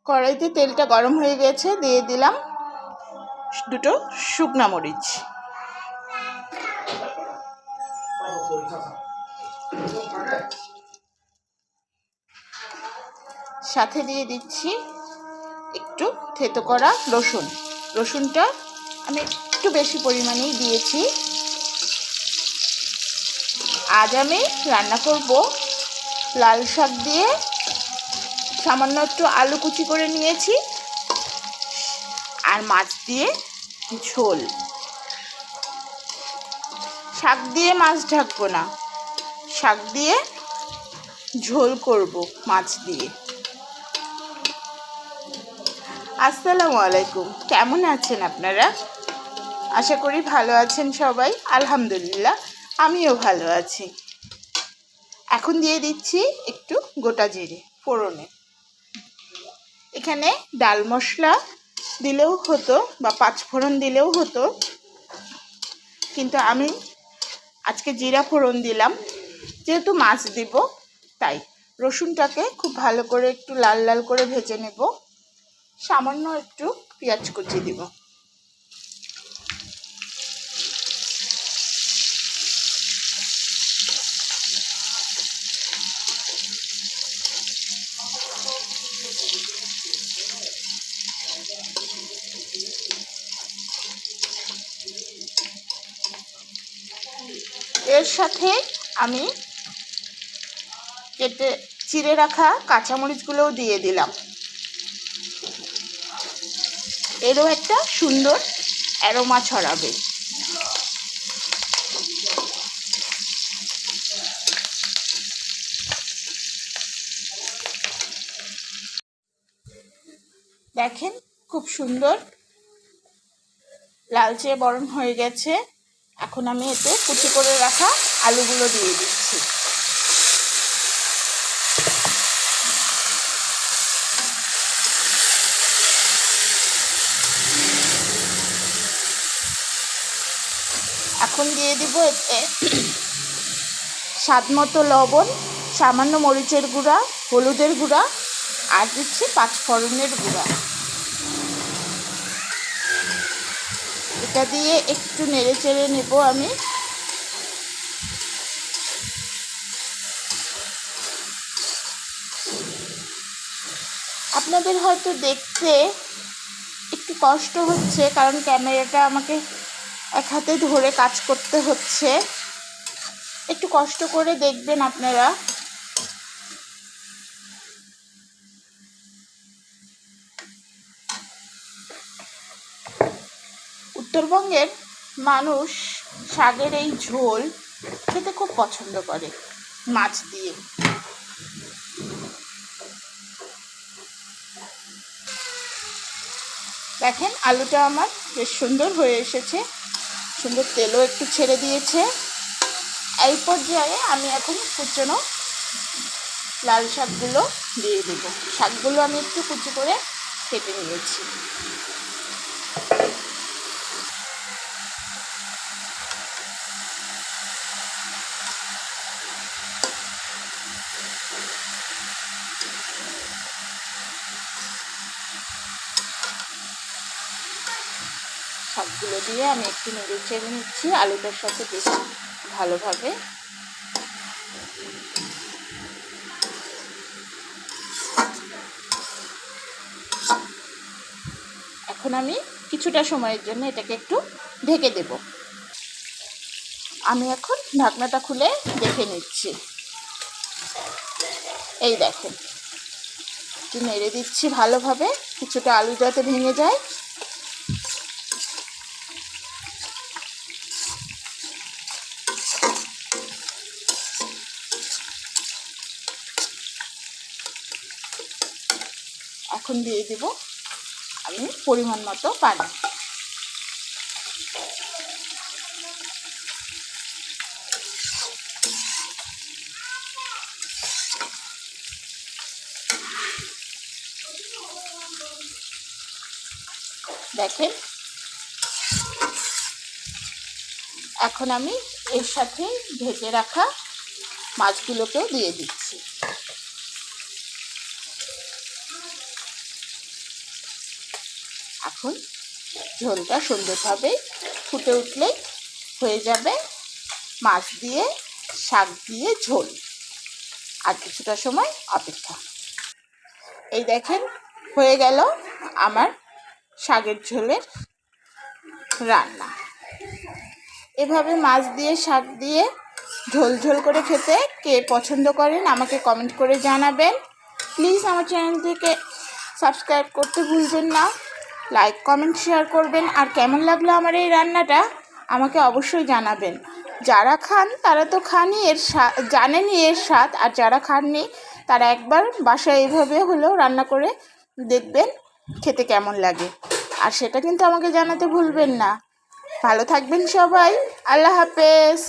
কড়াইতে তেলটা গরম হয়ে গেছে, দিয়ে দিলাম দুটো শুকনা মরিচ, সাথে দিয়ে দিচ্ছি একটু থেতো করা রসুন। রসুনটা আমি একটু বেশি পরিমাণেই দিয়েছি। আজ আমি রান্না করব লাল শাক দিয়ে, সামান্য একটু আলু কুচি করে নিয়েছি, আর মাছ দিয়ে ঝোল। শাক দিয়ে মাছ ঢাকবো না, শাক দিয়ে ঝোল করব মাছ দিয়ে। আসসালামু আলাইকুম, কেমন আছেন আপনারা? আশা করি ভালো আছেন সবাই। আলহামদুলিল্লাহ, আমিও ভালো আছি। এখন দিয়ে দিচ্ছি একটু গোটা জিরে ফোড়নে। এখানে ডাল মশলা দিলেও হতো বা পাঁচফোড়ন দিলেও হতো, কিন্তু আমি আজকে জিরা ফোড়ন দিলাম, যেহেতু মাছ দিব তাই। রসুনটাকে খুব ভালো করে একটু লাল লাল করে ভেজে নেব। সামান্য একটু পেঁয়াজ কুচি দিব। এর সাথে আমি চিড়ে রাখা কাঁচামরিচগুলোও দিয়ে দিলাম। এরও একটা সুন্দর অ্যারোমা ছড়াবে। দেখেন খুব সুন্দর লালচে বরণ হয়ে গেছে। এখন আমি এতে কুচি করে রাখা আলুগুলো দিয়ে দিচ্ছি। এখন দিয়ে দিব এতে স্বাদ মতো লবণ, সামান্য মরিচের গুঁড়া, হলুদের গুঁড়া, আর দিচ্ছি পাঁচফোড়নের গুঁড়া। এটা দিয়ে একটু নেড়ে চেড়ে নেব আমি। আপনাদের হয়তো দেখতে একটু কষ্ট হচ্ছে, কারণ ক্যামেরাটা আমাকে এক হাতে ধরে কাজ করতে হচ্ছে। একটু কষ্ট করে দেখবেন আপনারা। উত্তরবঙ্গের মানুষ শাকের এই ঝোল খেতে খুব পছন্দ করে মাছ দিয়ে। দেখেন আলুটা আমার বেশ সুন্দর হয়ে এসেছে, সুন্দর তেলও একটু ছেড়ে দিয়েছে। এই পর্যায়ে আমি এখন কুচনো লাল শাকগুলো দিয়ে দেব। শাকগুলো আমি একটু কুচি করে কেটে নিয়েছি। শাকগুলো দিয়ে আমি একটু নেড়ে চেড়ে নিচ্ছি আলুটার সাথে বেশ ভালোভাবে। এখন আমি কিছুটা সময়ের জন্য এটাকে একটু ঢেকে দেব। আমি এখন ঢাকনাটা খুলে দেখে নিচ্ছি। এই দেখেন, একটু নেড়ে দিচ্ছি ভালোভাবে, কিছুটা আলু যাতে ভেঙে যায়। এখন দিয়ে দেব আমি পরিমাণ মতো পানি। দেখেন এখন আমি এর সাথে ভেজে রাখা মাছগুলোকেও দিয়ে দিচ্ছি। এখন ঝোলটা সুন্দরভাবে ফুটে উঠলেই হয়ে যাবে মাছ দিয়ে শাক দিয়ে ঝোল। আর কিছুটা সময় অপেক্ষা। এই দেখেন হয়ে গেল আমার শাকের ঝোলের রান্না। এভাবে মাছ দিয়ে শাক দিয়ে ঝোল ঝোল করে খেতে কে পছন্দ করেন আমাকে কমেন্ট করে জানাবেন। প্লিজ আমার চ্যানেলটিকে সাবস্ক্রাইব করতে ভুলবেন না, লাইক কমেন্ট শেয়ার করবেন। আর কেমন লাগলো আমার এই রান্নাটা আমাকে অবশ্যই জানাবেন। যারা খান তারা তো খানই, জানেনই এর স্বাদ, আর যারা খাননি তারা একবার বাসায় এইভাবে হলেও রান্না করে দেখবেন খেতে কেমন লাগে। আর সেটা কিন্তু আমাকে জানাতে ভুলবেন না। ভালো থাকবেন সবাই, আল্লাহ হাফেজ।